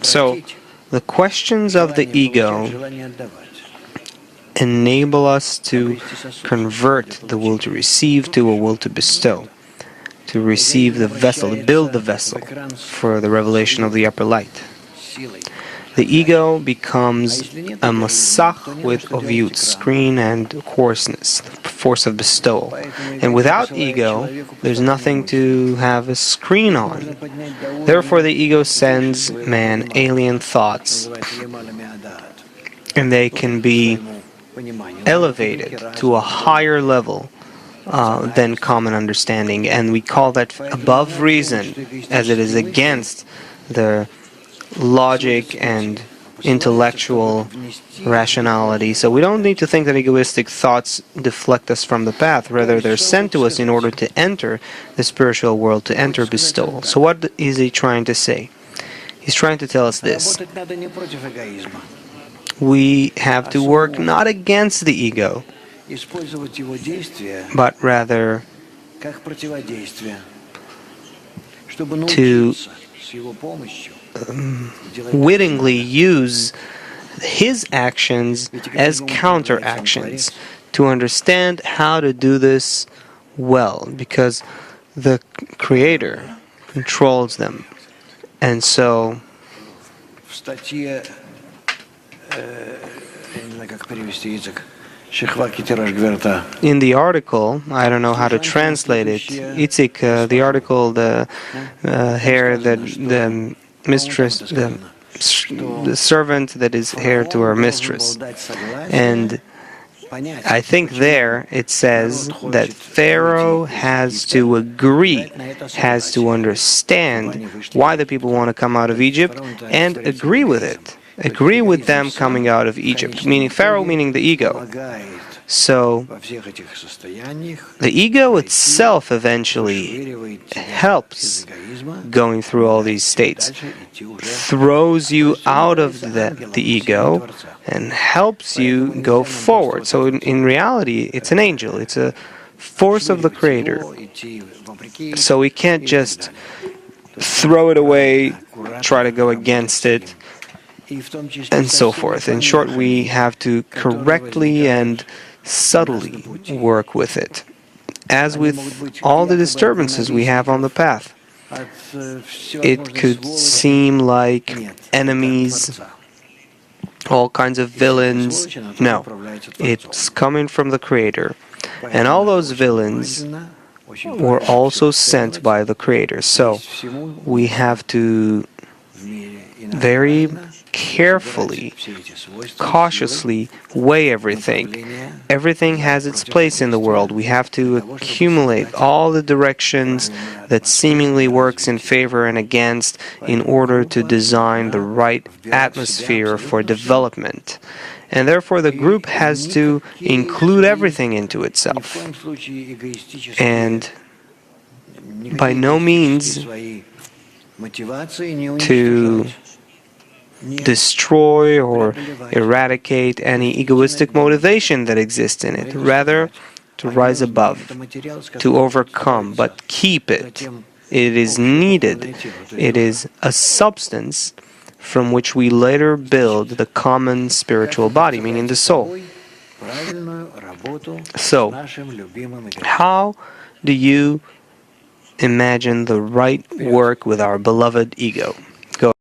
So, the questions of the ego enable us to convert the will to receive to a will to bestow, to receive the vessel, to build the vessel for the revelation of the upper light. The ego becomes a masach with oviyut, screen and coarseness, the force of bestowal. And without ego, there's nothing to have a screen on. Therefore, the ego sends man alien thoughts, and they can be elevated to a higher level than common understanding. And we call that above reason, as it is against the logic and intellectual rationality. So we don't need to think that egoistic thoughts deflect us from the path. Rather, they're sent to us in order to enter the spiritual world, to enter bestowal. So what is he trying to say? He's trying to tell us this. We have to work not against the ego, but rather to wittingly use his actions as counteractions to understand how to do this well, because the Creator controls them. And so in the article, I don't know how to translate it, Itzik, the article, the hair that the mistress, the servant that is heir to her mistress. And I think there it says that Pharaoh has to agree, has to understand why the people want to come out of Egypt and agree with it. Agree with them coming out of Egypt, meaning Pharaoh, meaning the ego. So the ego itself eventually helps going through all these states, throws you out of the ego and helps you go forward. So in reality, it's an angel, it's a force of the Creator. So we can't just throw it away, try to go against it, and so forth. In short, we have to correctly and subtly work with it, as with all the disturbances we have on the path. It could seem like enemies, all kinds of villains. No, it's coming from the Creator. And all those villains were also sent by the Creator. So we have to very carefully, cautiously weigh everything. Everything has its place in the world. We have to accumulate all the directions that seemingly works in favor and against in order to design the right atmosphere for development. And therefore the group has to include everything into itself. And by no means to destroy or eradicate any egoistic motivation that exists in it. Rather, to rise above, to overcome, but keep it. It is needed. It is a substance from which we later build the common spiritual body, meaning the soul. So, how do you imagine the right work with our beloved ego?